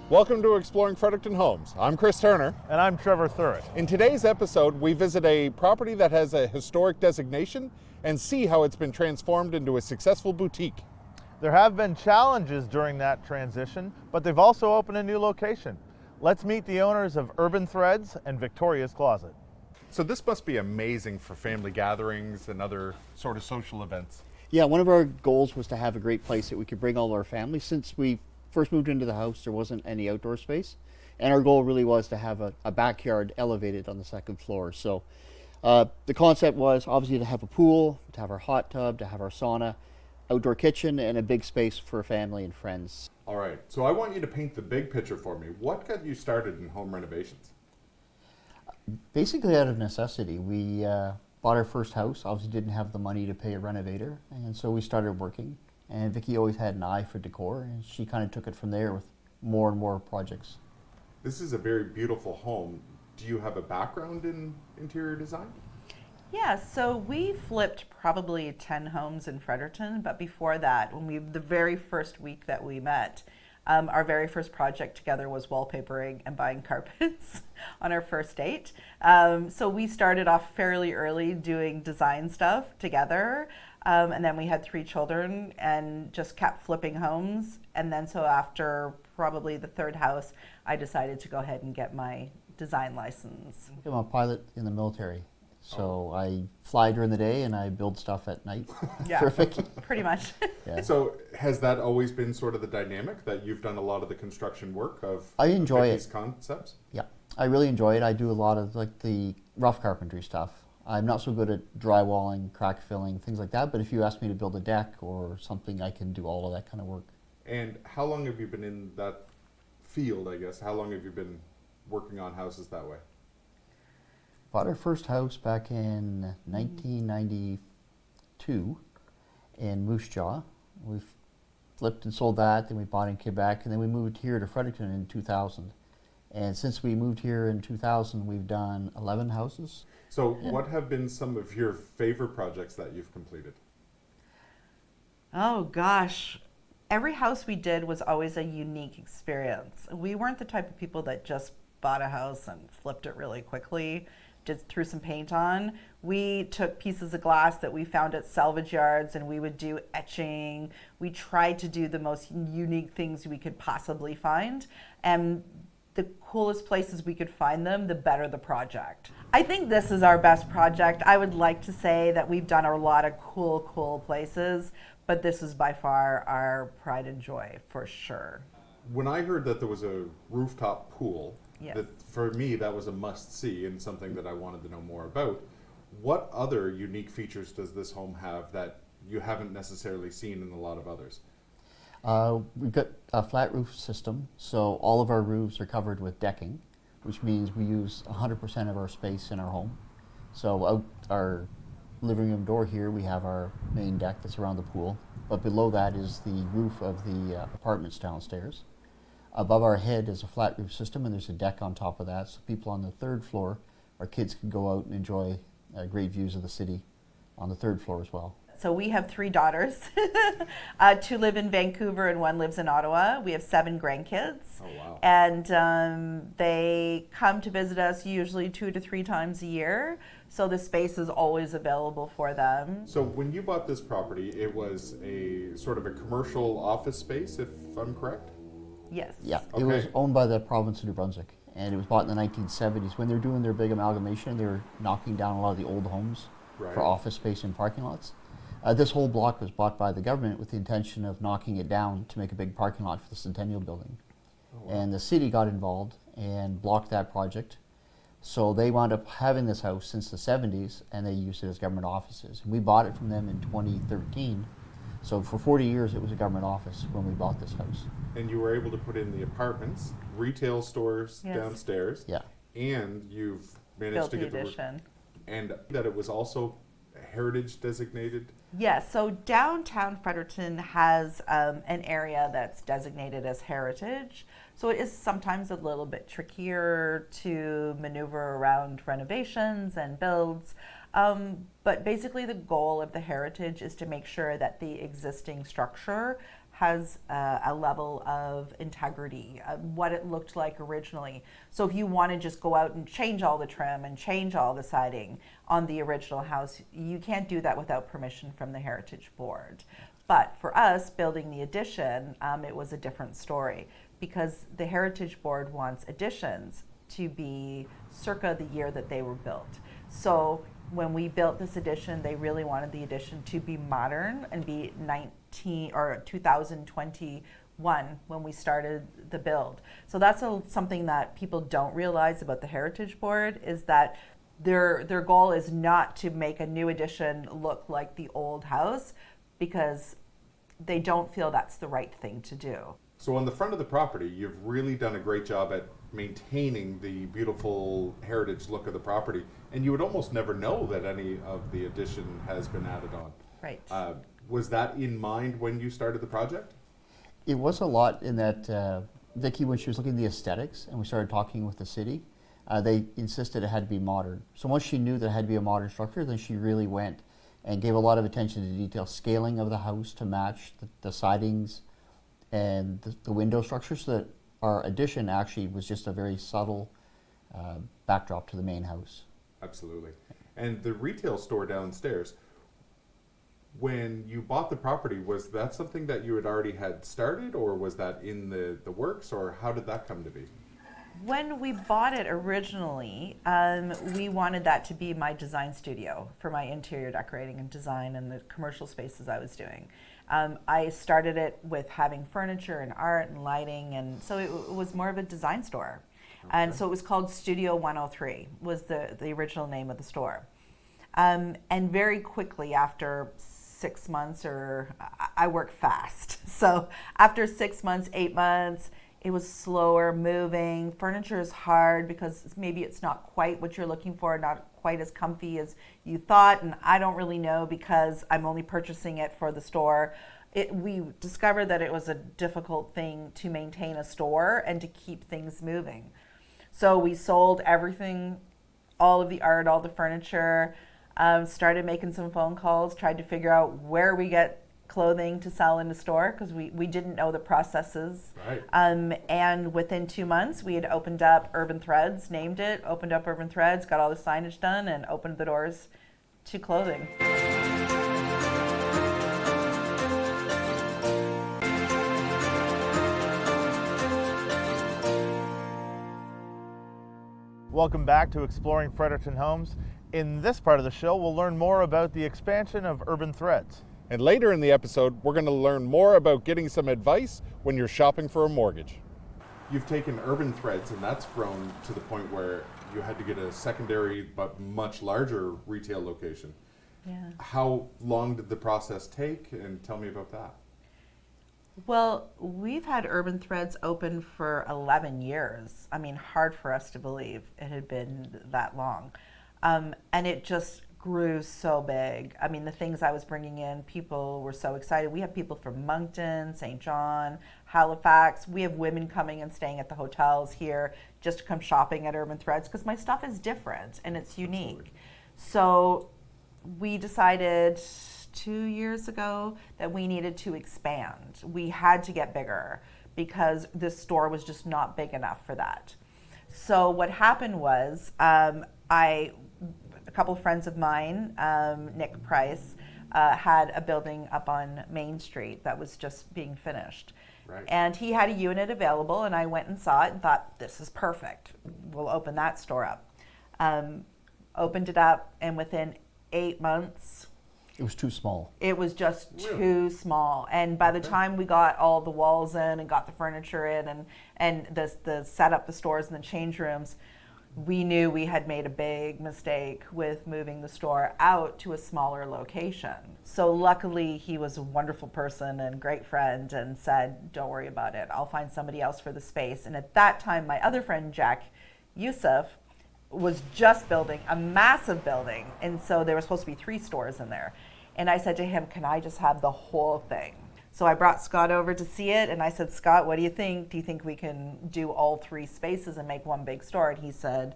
Welcome to Exploring Fredericton Homes. I'm Chris Turner. And I'm Trevor Thurrett. In today's episode, we visit a property that has a historic designation and see how it's been transformed into a successful boutique. There have been challenges during that transition, but they've also opened a new location. Let's meet the owners of Urban Threads and Victoria's Closet. So this must be amazing for family gatherings and other sort of social events. Yeah, one of our goals was to have a great place that we could bring all our families. Since we first moved into the house, there wasn't any outdoor space, and our goal really was to have a backyard elevated on the second floor. So the concept was obviously to have a pool, to have our hot tub, to have our sauna, outdoor kitchen, and a big space for family and friends. All right, so I want you to paint the big picture for me. What got you started in home renovations? Basically out of necessity. We bought our first house, obviously didn't have the money to pay a renovator, and so we started working. And Vicki always had an eye for decor, and she kind of took it from there with more and more projects. This is a very beautiful home. Do you have a background in interior design? Yeah, so we flipped probably 10 homes in Fredericton, but before that, the very first week that we met, our very first project together was wallpapering and buying carpets on our first date. So we started off fairly early doing design stuff together. And then we had 3 children and just kept flipping homes. And then so after probably the third house, I decided to go ahead and get my design license. I'm a pilot in the military, so I fly during the day and I build stuff at night. Yeah, for Vicki. pretty much. Yeah. So has that always been sort of the dynamic, that you've done a lot of the construction work of I enjoy Vicki's it. concepts? Yeah, I really enjoy it. I do a lot of like the rough carpentry stuff. I'm not so good at drywalling, crack filling, things like that, but if you ask me to build a deck or something, I can do all of that kind of work. And how long have you been in that field, I guess? How long have you been working on houses that way? Bought our first house back in 1992 in Moose Jaw. We flipped and sold that, then we bought in Quebec, and then we moved here to Fredericton in 2000. And since we moved here in 2000, we've done 11 houses. So what have been some of your favorite projects that you've completed? Oh gosh, every house we did was always a unique experience. We weren't the type of people that just bought a house and flipped it really quickly, just threw some paint on. We took pieces of glass that we found at salvage yards and we would do etching. We tried to do the most unique things we could possibly find. And the coolest places we could find them, the better the project. I think this is our best project. I would like to say that we've done a lot of cool places, but this is by far our pride and joy for sure. When I heard that there was a rooftop pool, Yes. that for me that was a must-see and something that I wanted to know more about. What other unique features does this home have that you haven't necessarily seen in a lot of others? We've got a flat roof system, so all of our roofs are covered with decking, which means we use 100% of our space in our home. So out our living room door here, we have our main deck that's around the pool, but below that is the roof of the apartments downstairs. Above our head is a flat roof system, and there's a deck on top of that, so people on the third floor, our kids can go out and enjoy great views of the city on the third floor as well. So we have 3 daughters. 2 live in Vancouver and 1 lives in Ottawa. We have 7 grandkids. Oh, wow. And they come to visit us usually 2 to 3 times a year. So the space is always available for them. So when you bought this property, it was a sort of a commercial office space, if I'm correct? Yes. Yeah, Okay. it was owned by the province of New Brunswick, and it was bought in the 1970s. When they were doing their big amalgamation, they were knocking down a lot of the old homes Right. for office space and parking lots. This whole block was bought by the government with the intention of knocking it down to make a big parking lot for the Centennial Building. Oh, wow. And the city got involved and blocked that project. So they wound up having this house since the 70s, and they used it as government offices. And we bought it from them in 2013. So for 40 years, it was a government office when we bought this house. And you were able to put in the apartments, retail stores Yes. downstairs, Yeah. and you've managed Built to the get the addition. and that it was also heritage designated. Yes, so downtown Fredericton has an area that's designated as heritage. So it is sometimes a little bit trickier to maneuver around renovations and builds. But basically the goal of the heritage is to make sure that the existing structure has a level of integrity, what it looked like originally. So if you want to just go out and change all the trim and change all the siding on the original house, you can't do that without permission from the Heritage Board. But for us, building the addition, it was a different story, because the Heritage Board wants additions to be circa the year that they were built. So when we built this addition, they really wanted the addition to be modern and be 2021 when we started the build. So that's something that people don't realize about the Heritage Board, is that their goal is not to make a new addition look like the old house, because they don't feel that's the right thing to do. So on the front of the property, you've really done a great job at maintaining the beautiful heritage look of the property, and you would almost never know that any of the addition has been added on. Right. Was that in mind when you started the project? It was a lot in that Vicki, when she was looking at the aesthetics and we started talking with the city, they insisted it had to be modern. So once she knew that it had to be a modern structure, then she really went and gave a lot of attention to detail, scaling of the house to match the sidings and the window structure, so that our addition actually was just a very subtle backdrop to the main house. Absolutely. And the retail store downstairs, when you bought the property, was that something that you had already had started, or was that in the works, or how did that come to be? When we bought it originally, we wanted that to be my design studio for my interior decorating and design and the commercial spaces I was doing. I started it with having furniture and art and lighting, and so it was more of a design store. Okay. And so it was called Studio 103, was the original name of the store. And very quickly after 6 months, or I work fast, so after 6 months, 8 months, it was slower moving. Furniture is hard because maybe it's not quite what you're looking for, not quite as comfy as you thought, and I don't really know because I'm only purchasing it for the store. We discovered that it was a difficult thing to maintain a store and to keep things moving. So we sold everything, all of the art, all the furniture, started making some phone calls, tried to figure out where we get clothing to sell in the store, because we didn't know the processes. Right. And within 2 months, we had opened up Urban Threads, named it, opened up Urban Threads, got all the signage done, and opened the doors to clothing. Welcome back to Exploring Fredericton Homes. In this part of the show, we'll learn more about the expansion of Urban Threads. And later in the episode, we're going to learn more about getting some advice when you're shopping for a mortgage. You've taken Urban Threads, and that's grown to the point where you had to get a secondary but much larger retail location. Yeah. How long did the process take? And tell me about that. Well, we've had Urban Threads open for 11 years. I mean, hard for us to believe it had been that long. And it just grew so big. I mean, the things I was bringing in, people were so excited. We have people from Moncton, St. John, Halifax. We have women coming and staying at the hotels here just to come shopping at Urban Threads, because my stuff is different and it's unique. Absolutely. So we decided 2 years ago that we needed to expand. We had to get bigger because this store was just not big enough for that. So what happened was, a couple of friends of mine, Nick Price, had a building up on Main Street that was just being finished. Right. And he had a unit available, and I went and saw it and thought, this is perfect. We'll open that store up. Opened it up, and within 8 months... It was too small. It was just too small. And by the time we got all the walls in and got the furniture in and the set up the stores and the change rooms, we knew we had made a big mistake with moving the store out to a smaller location. So luckily, he was a wonderful person and great friend and said, don't worry about it. I'll find somebody else for the space. And at that time, my other friend, Jack Youssef, was just building a massive building. And so there were supposed to be 3 stores in there. And I said to him, can I just have the whole thing? So I brought Scott over to see it, and I said, Scott, what do you think? Do you think we can do all 3 spaces and make one big store? And he said,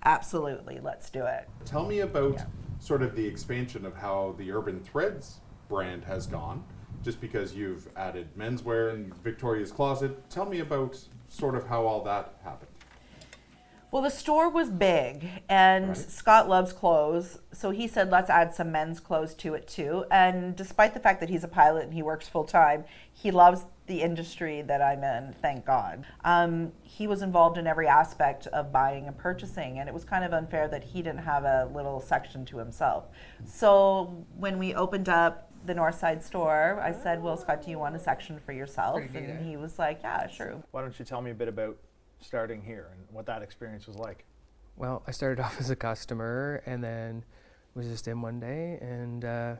absolutely, let's do it. Tell me about sort of the expansion of how the Urban Threads brand has gone, just because you've added menswear in Victoria's closet. Tell me about sort of how all that happened. Well, the store was big, and Right. Scott loves clothes, so he said, let's add some men's clothes to it too. And despite the fact that he's a pilot and he works full time, he loves the industry that I'm in, thank God. He was involved in every aspect of buying and purchasing, and it was kind of unfair that he didn't have a little section to himself. So when we opened up the North Side store, I said, well, Scott, do you want a section for yourself? And he was like, yeah, sure. Why don't you tell me a bit about starting here and what that experience was like? Well, I started off as a customer and then was just in one day, and I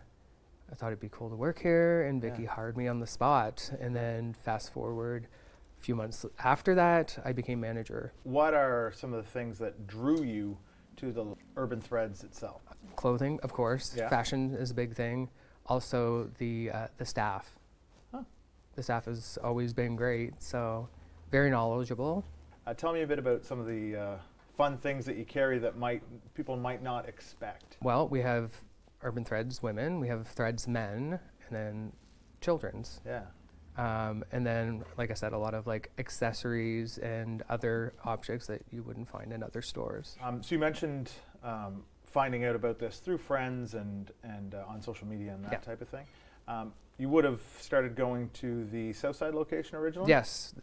thought it'd be cool to work here, and Vicky hired me on the spot. And then fast forward a few months after that, I became manager. What are some of the things that drew you to the Urban Threads itself? Clothing, of course. Yeah. Fashion is a big thing. Also the staff. Huh. The staff has always been great, so very knowledgeable. Tell me a bit about some of the fun things that you carry that people might not expect. Well, we have Urban Threads women, we have Threads men, and then children's. Yeah. And then, like I said, a lot of like accessories and other objects that you wouldn't find in other stores. So you mentioned finding out about this through friends and on social media and that type of thing. You would have started going to the Southside location originally? Yes,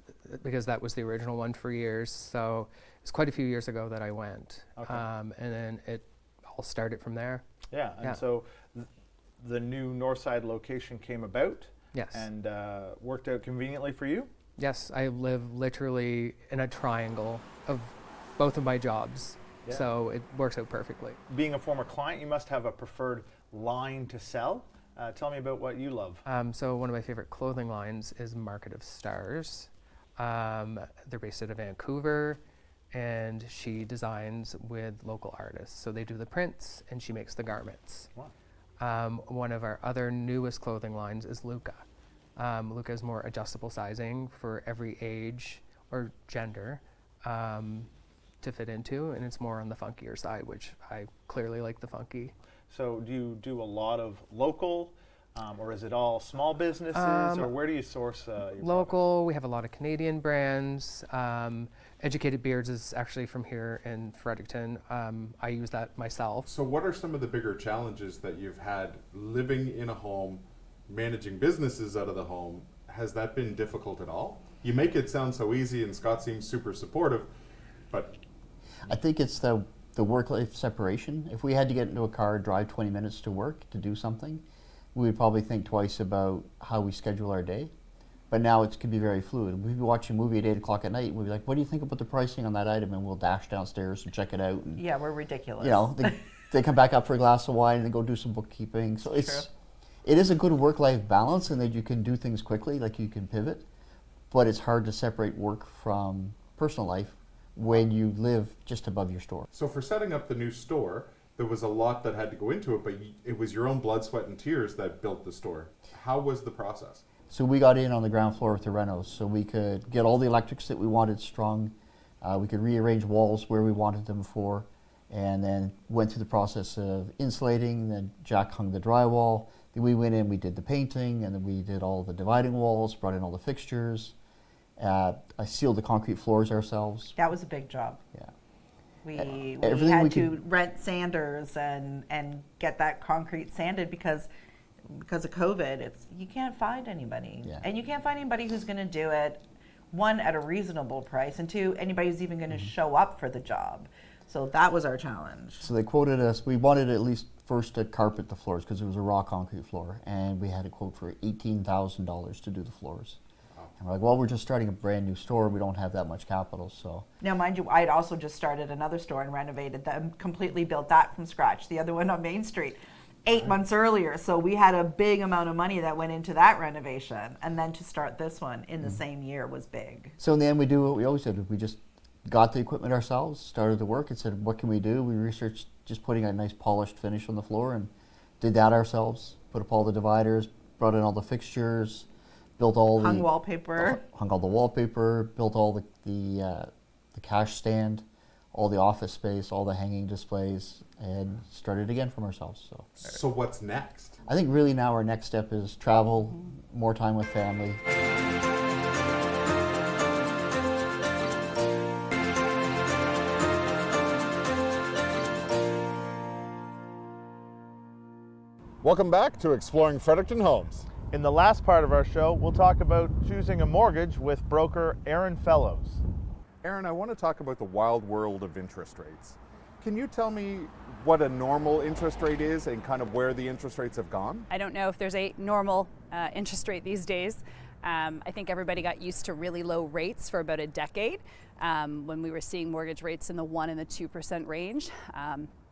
because that was the original one for years. So it's quite a few years ago that I went. Okay. And then it all started from there. Yeah, and Yeah. so the new Northside location came about Yes. and worked out conveniently for you? Yes, I live literally in a triangle of both of my jobs. Yeah. So it works out perfectly. Being a former client, you must have a preferred line to sell. Tell me about what you love. So one of my favorite clothing lines is Market of Stars. They're based out of Vancouver, and she designs with local artists. So they do the prints, and she makes the garments. Wow. One of our other newest clothing lines is Luca. Luca is more adjustable sizing for every age or gender to fit into, and it's more on the funkier side, which I clearly like the funky. So do you do a lot of local, or is it all small businesses, or where do you source your Local, we have a lot of Canadian brands. Educated Beards is actually from here in Fredericton. I use that myself. So what are some of the bigger challenges that you've had living in a home, managing businesses out of the home? Has that been difficult at all? You make it sound so easy, and Scott seems super supportive, but I think it's the work-life separation. If we had to get into a car, drive 20 minutes to work to do something, we would probably think twice about how we schedule our day. But now it can be very fluid. We'd be watching a movie at 8 o'clock at night, and we'd be like, what do you think about the pricing on that item? And we'll dash downstairs and check it out. And, Yeah, we're ridiculous. you know, they come back up for a glass of wine and then go do some bookkeeping. So it is a good work-life balance, and that you can do things quickly, like you can pivot. But it's hard to separate work from personal life when you live just above your store. so for setting up the new store, there was a lot that had to go into it, but it was your own blood, sweat, and tears that built the store. How was the process? So we got in on the ground floor with the renos, so we could get all the electrics that we wanted strung. We could rearrange walls where we wanted them for, and then went through the process of insulating. Then Jack hung the drywall. Then we went in, we did the painting, and then we did all the dividing walls, brought in all the fixtures. I sealed the concrete floors ourselves. That was a big job. Yeah. We Everything had we to rent sanders and get that concrete sanded because of COVID. You can't find anybody, Yeah. and you can't find anybody who's going to do it. One, at a reasonable price, and two, anybody who's even going to show up for the job. So that was our challenge. So they quoted us, we wanted at least first to carpet the floors because it was a raw concrete floor, and we had a quote for $18,000 to do the floors. And we're like, well, we're just starting a brand new store. We don't have that much capital, so. Now, mind you, I'd also just started another store and renovated them, completely built that from scratch. The other one on Main Street, 8 months earlier. So we had a big amount of money that went into that renovation, and then to start this one in the same year was big. So in the end, we do what we always did. We just got the equipment ourselves, started the work, and said, what can we do? We researched just putting a nice polished finish on the floor and did that ourselves. Put up all the dividers, brought in all the fixtures, built all Hung the wallpaper. hung all the wallpaper, built all the cash stand, all the office space, all the hanging displays, and started again from ourselves. So what's next? I think really now our next step is travel, more time with family. Welcome back to Exploring Fredericton Homes. In the last part of our show, we'll talk about choosing a mortgage with broker Aaron Fellows. Aaron, I want to talk about the wild world of interest rates. Can you tell me what a normal interest rate is and kind of where the interest rates have gone? I don't know if there's a normal interest rate these days. I think everybody got used to really low rates for about a decade when we were seeing mortgage rates in the 1% and the 2% range.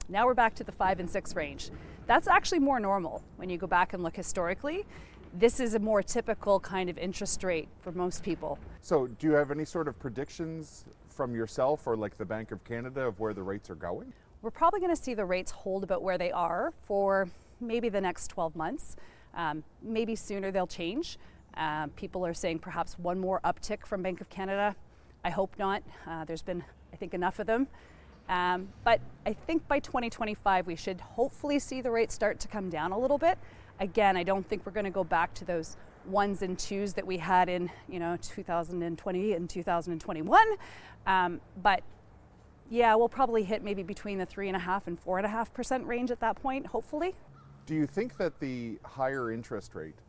Now we're back to the 5 and 6 range. That's actually more normal when you go back and look historically. This is a more typical kind of interest rate for most people. So do you have any sort of predictions from yourself or like the Bank of Canada of where the rates are going? We're probably going to see the rates hold about where they are for maybe the next 12 months. Maybe sooner they'll change. People are saying perhaps one more uptick from Bank of Canada. I hope not. There's been, I think, enough of them. But I think by 2025 we should hopefully see the rates start to come down a little bit. Again, I don't think we're going to go back to those 1s and 2s that we had in 2020 and 2021. But yeah, we'll probably hit maybe between the 3.5% and 4.5% range at that point, hopefully. Do you think that the higher interest rate,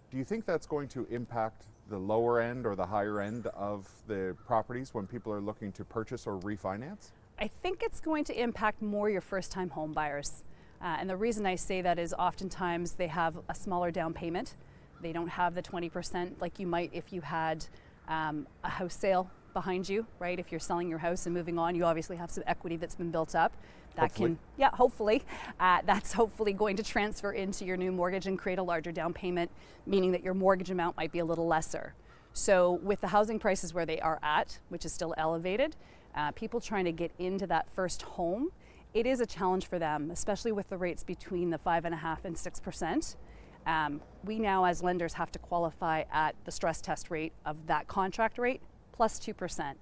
do you think that's going to impact the lower end or the higher end of the properties when people are looking to purchase or refinance? I think it's going to impact more your first-time home buyers. And the reason I say that is oftentimes they have a smaller down payment. They don't have the 20% like you might if you had a house sale behind you, right? If you're selling your house and moving on, you obviously have some equity that's been built up. Hopefully. That's hopefully going to transfer into your new mortgage and create a larger down payment, meaning that your mortgage amount might be a little lesser. So with the housing prices where they are at, which is still elevated, people trying to get into that first home, it is a challenge for them, especially with the rates between the 5.5% and 6%. We now as lenders have to qualify at the stress test rate of that contract rate plus 2%.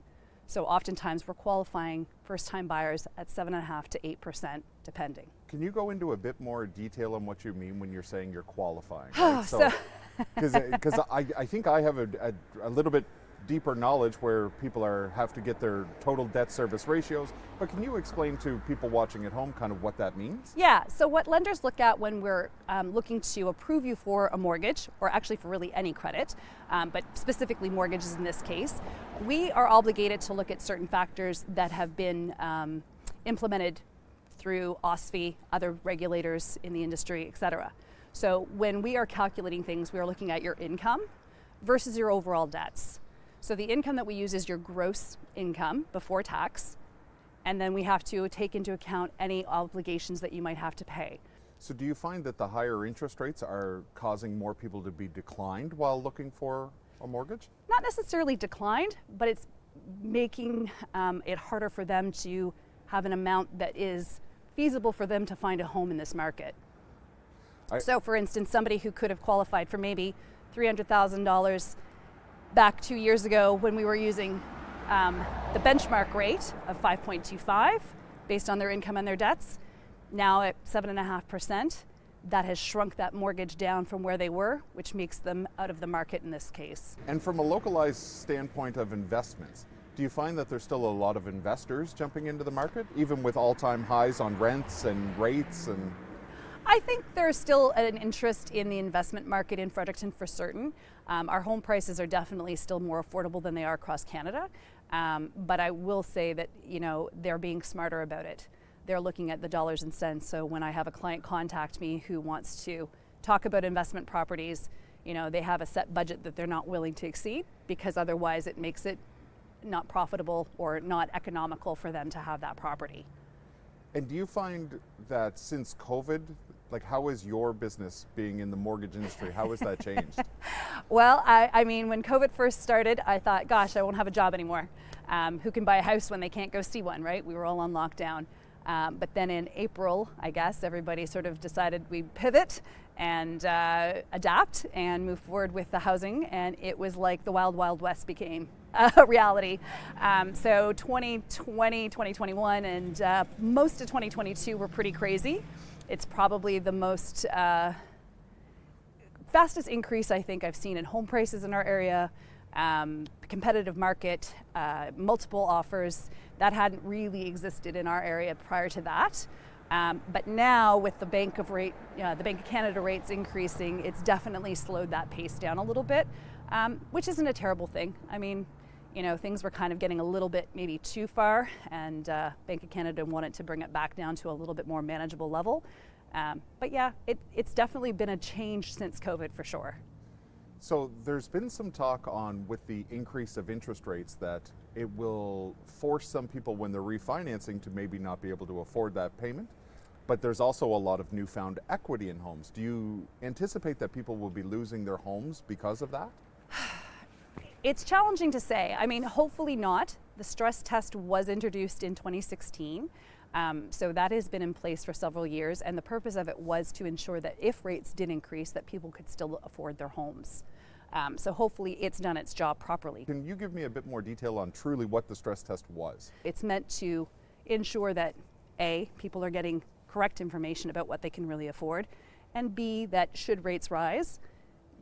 So oftentimes we're qualifying first-time buyers at 7.5% to 8%, depending. Can you go into a bit more detail on what you mean when you're saying you're qualifying? Because I think I have a little bit deeper knowledge where people have to get their total debt service ratios, but can you explain to people watching at home kind of what that means? Yeah, so what lenders look at when we're looking to approve you for a mortgage, or actually for really any credit, but specifically mortgages in this case, we are obligated to look at certain factors that have been implemented through OSFI, other regulators in the industry, et cetera. So when we are calculating things, we are looking at your income versus your overall debts. So the income that we use is your gross income before tax, and then we have to take into account any obligations that you might have to pay. So do you find that the higher interest rates are causing more people to be declined while looking for a mortgage? Not necessarily declined, but it's making it harder for them to have an amount that is feasible for them to find a home in this market. So for instance, somebody who could have qualified for maybe $300,000 back 2 years ago when we were using the benchmark rate of 5.25 based on their income and their debts, now at 7.5%, that has shrunk that mortgage down from where they were, which makes them out of the market in this case. And from a localized standpoint of investments, do you find that there's still a lot of investors jumping into the market, even with all-time highs on rents and rates? And I think there's still an interest in the investment market in Fredericton for certain. Our home prices are definitely still more affordable than they are across Canada. But I will say that, they're being smarter about it. They're looking at the dollars and cents. So when I have a client contact me who wants to talk about investment properties, they have a set budget that they're not willing to exceed because otherwise it makes it not profitable or not economical for them to have that property. And do you find that since COVID, how is your business being in the mortgage industry? How has that changed? Well, I mean, when COVID first started, I thought, gosh, I won't have a job anymore. Who can buy a house when they can't go see one, right? We were all on lockdown. But then in April, I guess, everybody sort of decided we'd pivot and adapt and move forward with the housing. And it was like the wild, wild west became. reality. So 2020, 2021, and most of 2022 were pretty crazy. It's probably the most fastest increase I think I've seen in home prices in our area. Competitive market, multiple offers that hadn't really existed in our area prior to that. But now with the Bank of Canada rates increasing, it's definitely slowed that pace down a little bit, which isn't a terrible thing. I mean, things were kind of getting a little bit maybe too far, and Bank of Canada wanted to bring it back down to a little bit more manageable level. But yeah, it's definitely been a change since COVID for sure. So there's been some talk with the increase of interest rates that it will force some people when they're refinancing to maybe not be able to afford that payment. But there's also a lot of newfound equity in homes. Do you anticipate that people will be losing their homes because of that? It's challenging to say. I mean, hopefully not. The stress test was introduced in 2016. So that has been in place for several years, and the purpose of it was to ensure that if rates did increase, that people could still afford their homes. So hopefully it's done its job properly. Can you give me a bit more detail on truly what the stress test was? It's meant to ensure that A, people are getting correct information about what they can really afford, and B, that should rates rise,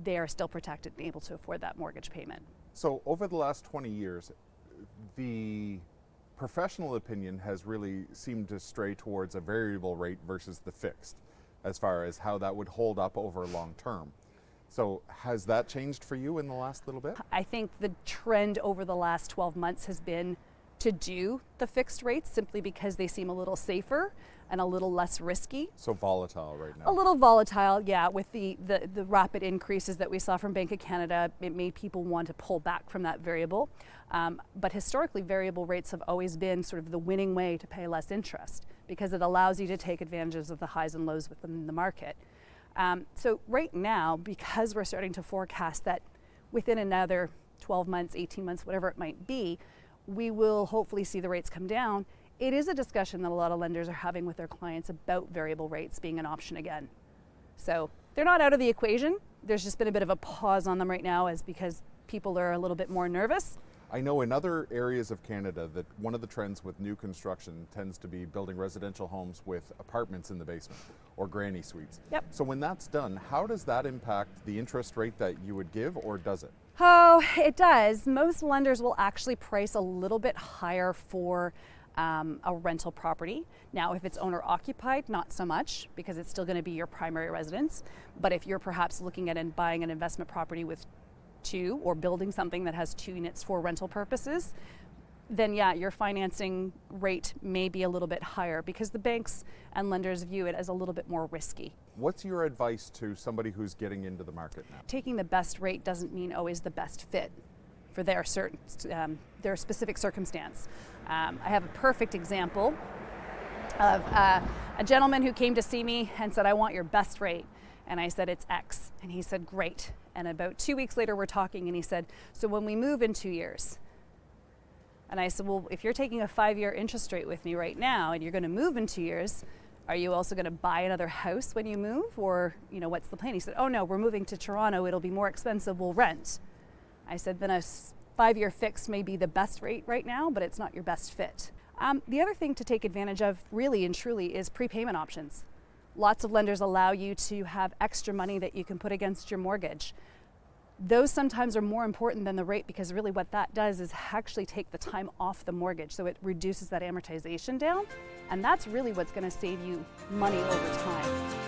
they are still protected and able to afford that mortgage payment. So over the last 20 years, the professional opinion has really seemed to stray towards a variable rate versus the fixed, as far as how that would hold up over long term. So has that changed for you in the last little bit? I think the trend over the last 12 months has been to do the fixed rates simply because they seem a little safer and a little less risky. So volatile right now. A little volatile, yeah, with the rapid increases that we saw from Bank of Canada, it made people want to pull back from that variable. But historically, variable rates have always been sort of the winning way to pay less interest because it allows you to take advantages of the highs and lows within the market. So right now, because we're starting to forecast that within another 12 months, 18 months, whatever it might be, we will hopefully see the rates come down. It is a discussion that a lot of lenders are having with their clients about variable rates being an option again. So they're not out of the equation. There's just been a bit of a pause on them right now because people are a little bit more nervous. I know in other areas of Canada that one of the trends with new construction tends to be building residential homes with apartments in the basement or granny suites. Yep. So when that's done, how does that impact the interest rate that you would give, or does it? Oh, it does. Most lenders will actually price a little bit higher for a rental property. Now, if it's owner occupied, not so much because it's still going to be your primary residence. But if you're perhaps looking at buying an investment property with two, or building something that has 2 units for rental purposes, then yeah, your financing rate may be a little bit higher because the banks and lenders view it as a little bit more risky. What's your advice to somebody who's getting into the market now? Taking the best rate doesn't mean always the best fit for their specific circumstance. I have a perfect example of a gentleman who came to see me and said, "I want your best rate." And I said, "It's X." And he said, "Great." And about 2 weeks later, we're talking, and he said, "So when we move in 2 years?" And I said, "Well, if you're taking a 5-year interest rate with me right now and you're going to move in 2 years, are you also going to buy another house when you move? Or, what's the plan?" He said, "Oh, no, we're moving to Toronto. It'll be more expensive. We'll rent." I said, "Then a 5-year fix may be the best rate right now, but it's not your best fit." The other thing to take advantage of, really and truly, is prepayment options. Lots of lenders allow you to have extra money that you can put against your mortgage. Those sometimes are more important than the rate because really what that does is actually take the time off the mortgage, so it reduces that amortization down, and that's really what's going to save you money over time.